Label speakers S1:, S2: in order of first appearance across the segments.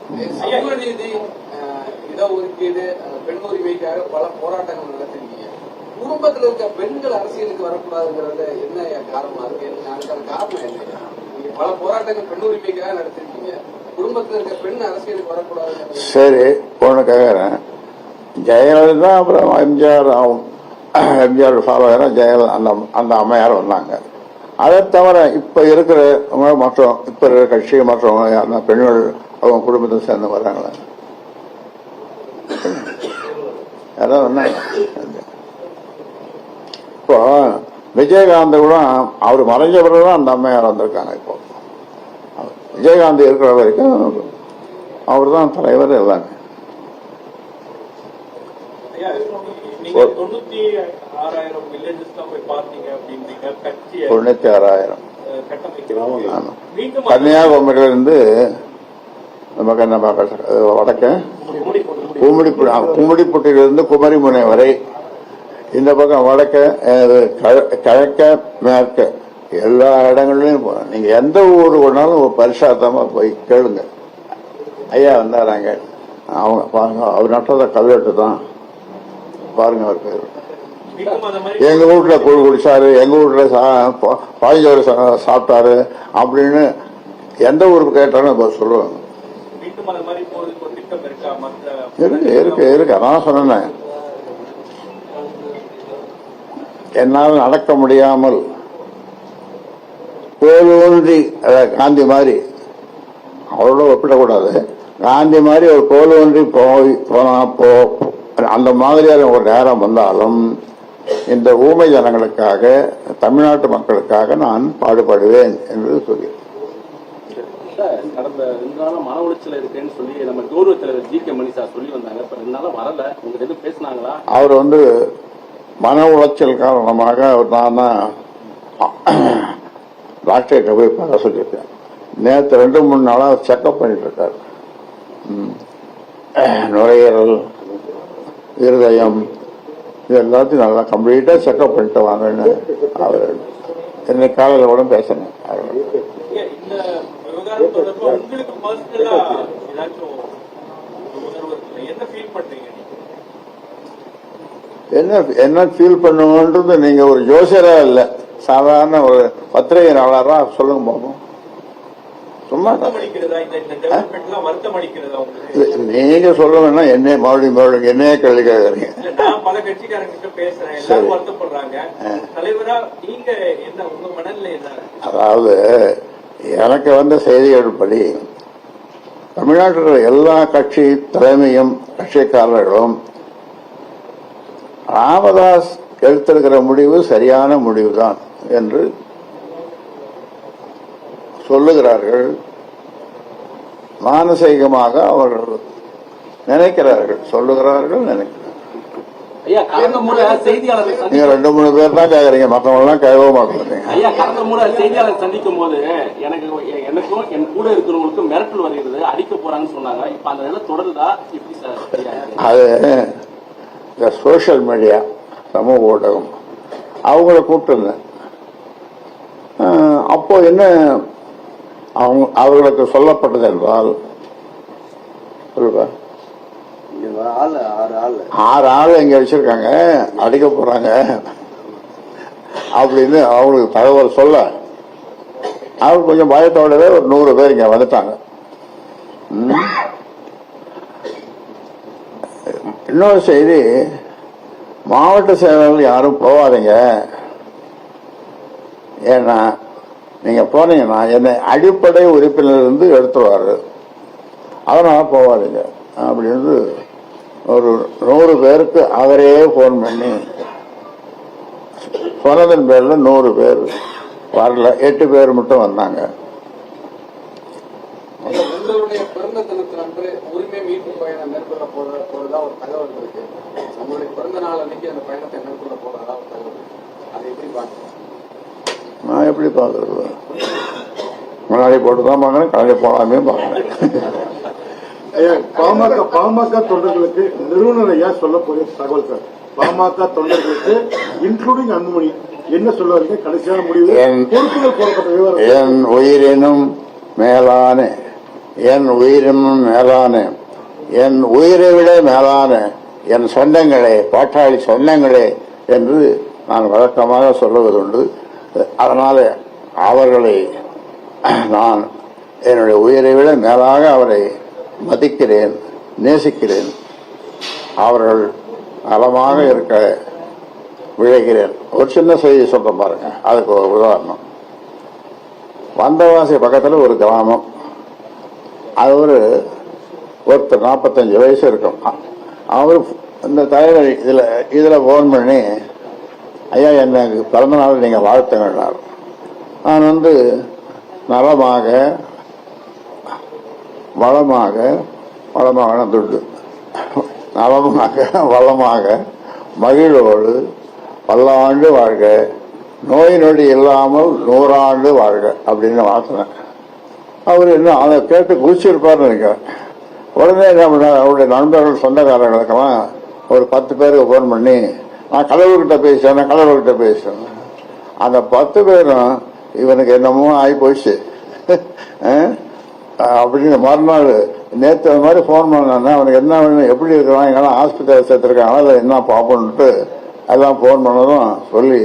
S1: சமூக நீதி, இடஒதுக்கீடு, பெண் உரிமைக்காக பல போராட்டங்கள் நடத்திருக்கீங்க. குடும்பத்தில் இருக்க பெண்கள் அரசியலுக்கு வரக்கூடாதுங்கிறது என்ன காரணமா இருக்கு? அதுக்கான காரணம் என்ன? நீங்க பல போராட்டங்கள் பெண் உரிமைக்காக நடத்திருக்கீங்க, குடும்பத்தில் இருக்க பெண் அரசியலுக்கு வரக்கூடாது.
S2: சரி, ஒண்ணு கேட்கறேன். ஜெயலலிதா அப்புறம் எம்ஜிஆர் ஃபாலோவரா ஜெயலலிதா அந்த அம்மையார் வந்தாங்க. அதை தவிர இப்ப இருக்கிற மற்றும் இப்ப இருக்கிற கட்சி மற்றவங்க பெண்கள் அவங்க குடும்பத்தை சேர்ந்து வர்றாங்களா? யாராவது வந்தாங்க? இப்போ விஜயகாந்த் கூட அவர் மறைஞ்ச பிறகுதான் அந்த அம்மையார் வந்திருக்காங்க. இப்போ விஜயகாந்த் இருக்கிற வரைக்கும் அவர் தான் தலைவர் எல்லாமே. 96,000 கன்னியாகுமரியிலிருந்து வடக்க கும்மிடிப்புட்டிலிருந்து குமரிமுனை வரை, இந்த பக்கம் வடக்க கிழக்க மேற்க எல்லா இடங்கள்லயும் நீங்க எந்த ஊரு கொண்டாலும் பரிசாத்தமா போய் கேளுங்க. ஐயா வந்தாராங்க, அவங்க பாருங்க, அவர் நட்டத கல்வெட்டு தான் பாருங்க. அவர் பேரு எங்க வீட்டுல கூழ் குடிச்சாரு, எங்க வீட்டுல பாய்ஞ்சோறு சாப்பிட்டாரு அப்படின்னு எந்த ஊருக்கு கேட்டாலும் சொல்லுவாங்க. இருக்கு இருக்கு அதான் சொன்னேன். என்னால் நடக்க முடியாமல் கோலூன்றி, காந்தி மாதிரி அவரோட ஒப்பிடக்கூடாது, காந்தி மாதிரி ஒரு கோலூன்றி போனா அந்த மாதிரியான ஒரு நேரம் வந்தாலும் இந்த ஊமை ஜனங்களுக்காக, தமிழ்நாட்டு மக்களுக்காக நான் பாடுபடுவேன் என்று சொல்லி
S3: கடந்த 2 நாளா மன உளைச்சல் இருக்குன்னு சொல்லி நம்ம கௌரவ தலைவர் ஜி கே மணி சார் சொல்லி வந்தாங்க. இப்ப 2 நாளா வரல, உங்களுக்கு எதுவும் பேசினாங்களா?
S2: அவர் மன உளைச்சல் காரணமாக நான் டாக்டர்கிட்ட போய் பார்க்க சொல்லியிருக்கேன். நேற்று 2-3 நாளா செக்அப் பண்ணிட்டு இருக்காரு. நுரையீரல், இருதயம், இது எல்லாத்தையும் நல்லா கம்ப்ளீட்டா செக்அப் பண்ணிட்டு வாங்கன்னு அவர் என்ன காலையில் கூட பேசினேன். என்ன ஃபீல் பண்ணுவோன்றது நீங்க ஒரு ஜோசியரா இல்ல, சாதாரண ஒரு பத்திரிகை நாளாரா சொல்லுங்க பாப்போம். சும்மா நீங்க சொல்லணும்னா என்ன மறுபடியும் என்னையே கேள்வி கேட்கறீங்க. அதாவது எனக்கு வந்த செய்திகள் படி தமிழ்நாட்டில் எல்லா கட்சி தலைமையும் கட்சிக்காரர்களும் ராமதாஸ் எடுத்திருக்கிற முடிவு சரியான முடிவுதான் என்று சொல்லுகிறார்கள். மானசீகமாக அவர்கள் நினைக்கிறார்கள், சொல்லுகிறார்கள், நினைக்கிறார்கள். நீங்க 2-3 பேர் தான் கேக்குறீங்க, மற்றவங்க எல்லாம் கேட்கவே மாட்டேங்க.
S3: ஐயா, கடந்த முறை செய்தியாளர் சந்திக்கும் போது எனக்கும் என் கூட இருக்கிறவங்களுக்கும் மிரட்டல் வருகிறது, அடிக்க போறாங்கன்னு சொன்னாங்க. இப்ப அந்த நிலை தொடருதா? எப்படி சார்?
S2: அது இந்த சோசியல் மீடியா, சமூக ஊடகம், அவங்கள கூப்பிட்டுருந்தேன். அப்போ என்ன அவர்களுக்கு சொல்லப்பட்டது என்றால், 6 ஆள் இங்க வச்சிருக்காங்க, அடிக்க போறாங்க அப்படின்னு அவங்களுக்கு தகவல் சொல்ல, அவர் கொஞ்சம் பயத்தோடவே ஒரு 100 பேர் இங்க வந்துட்டாங்க. இன்னொரு செய்தி, மாவட்ட செயலாளர்கள் யாரும் போவாதீங்க, ஏன்னா நீங்க போனீங்கன்னா என்னை அடிப்படை உறுப்பினரிலிருந்து எடுத்துருவாரு, அதனால போவாதீங்க அப்படின்னு ஒரு 100 பேருக்கு அவரே போன் பண்ணி சொன்னதன் பேர்ல 100 பேர் வரல, 8 பேர் மட்டும் வந்தாங்க.
S1: உங்களுடைய பிறந்த தினத்தினன்று உரிமை மீட்பு பயணம் மேற்கொள்ள போறதா ஒரு தகவல் இருக்கு. நம்மளுடைய பிறந்த நாள் அன்னைக்கு அந்த பயணத்தை மேற்கொள்ள போறதா ஒரு தகவல், அதை எப்படி பாக்குறேன்?
S2: நான் எப்படி பாக்குறது? முன்னாடி போட்டுதான் பாக்குறேன், கலைஞ போடாமே பாக்குறேன்.
S4: பாமக தொண்டர்களுக்கு நிறுவனர் ஐயா சொல்ல போற தகவல் சார், பாமக தொண்டர்களுக்கு இன்க்ளூடிங் அன்புமணி என்ன சொல்ல வரீங்க? கடைசியான முடிவு,
S2: என் உயிரினும் மேலான என் உயிரும் மேலான, என் உயிரை விட மேலான என் சொந்தங்களே, பாட்டாளி சொந்தங்களே என்று நான் வழக்கமாக சொல்லுவதுண்டு. அதனால அவர்களை நான் என்னுடைய உயிரை விட மேலாக அவரை மதிக்கிறேன், நேசிக்கிறேன். அவர்கள் நலமாக இருக்க விழைகிறேன். ஒரு சின்ன செய்தி சொல்ற பாருங்க, அதுக்கு ஒரு உதாரணம். வந்தவாசி பக்கத்தில் ஒரு கிராமம். அது ஒருத்தர் 45 வயசு இருக்கும். அவர் இந்த தலைவர் இதுல போன் பண்ணி, ஐயா எனக்கு பிறந்த நாள் நீங்க வாழ்த்துங்கன்னார். நான் நலமாக வளமாக துண்டு நலமாக வளமாக மகிழோடு பல்லாண்டு வாழ்க, நோய் நொடி இல்லாமல் 100 ஆண்டு வாழ்க அப்படின்னு வாழ்த்தினேன். அவர் இன்னும் அதை கேட்டு குதிச்சிருப்பார்னு நினைக்கிறேன். உடனே என்ன பண்ண, அவருடைய நண்பர்கள் சொந்தக்காரர்களுக்கெல்லாம் ஒரு 10 பேருக்கு போன் பண்ணி, நான் கடவுள்கிட்ட பேசுறேன். அந்த 10 பேரும் இவனுக்கு என்னமோ ஆகி போச்சு அப்படின்னு மறுநாள் நேற்று அது மாதிரி போன் பண்ணா, அவனுக்கு என்ன வேணும், எப்படி இருக்கிறான், எங்கெல்லாம் ஹாஸ்பிட்டல் சேர்த்திருக்காங்க, அதை என்ன பார்ப்போன்ட்டு எல்லாம் போன் பண்ணதும் சொல்லி,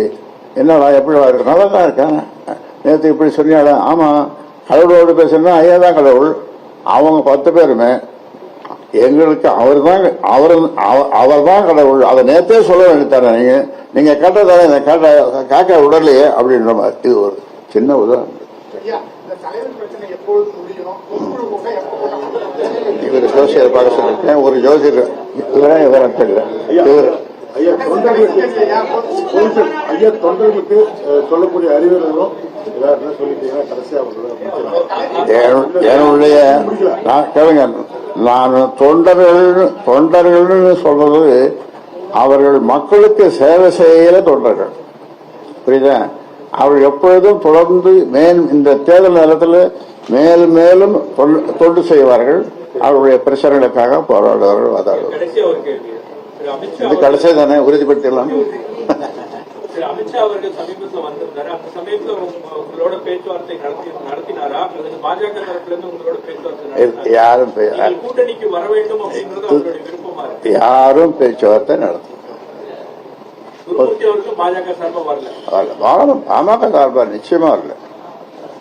S2: என்னடா எப்படிடா இருக்கு, நல்லா தான் இருக்கேன், நேற்று இப்படி சொன்னியாடா, ஆமா கடவுளோடு பேசுனா ஐயா தான் கடவுள். அவங்க 10 பேருமே எங்களுக்கு அவர் தான் கடவுள். அதை நேற்றே சொல்ல வேண்டியதானே, நீங்க கேட்டதானே இந்த காக்கா உடலையே அப்படின்ற மாதிரி. இது ஒரு சின்ன உதாரணம். இவர் ஜோசியர் பார்க்க சொல்லிருக்கேன். ஒரு ஜோசியர் விவரம் தெரியல.
S4: ஐயா தொண்டர்களுக்கு சொல்லக்கூடிய அறிவுரைகளும்
S2: என்னுடைய கேளுங்க, நான் தொண்டர்கள் சொல்றது அவர்கள் மக்களுக்கு சேவை செய்கிற தொண்டர்கள், புரியுதா? அவர்கள் எப்பொழுதும் தொடர்ந்து இந்த தேர்தல் நேரத்தில் மேலும் தொண்டு செய்வார்கள். அவருடைய பிரச்சனைகளுக்காக போராடுவார்கள், வாதாடுவார்கள். இது கடைசி தானே, உறுதிப்படுத்திடலாம்.
S5: அமித்ஷா அவர்கள் சமீபத்தில் வந்திருந்தாரு. அந்த சமயத்தில் உங்களோட பேச்சுவார்த்தை நடத்தினாரா அல்லது பாஜக தரப்புல இருந்து உங்களோட பேச்சுவார்த்தை
S2: யாரும்
S5: கூட்டணிக்கு வர வேண்டும் அப்படின்றது அவருடைய விருப்பமா இருக்கு?
S2: யாரும் பேச்சுவார்த்தை நடத்தும்.
S5: குருமூர்த்தி அவர்களும் பாஜக சார்பா வரல,
S2: பாமக சார்பா நிச்சயமா வரல.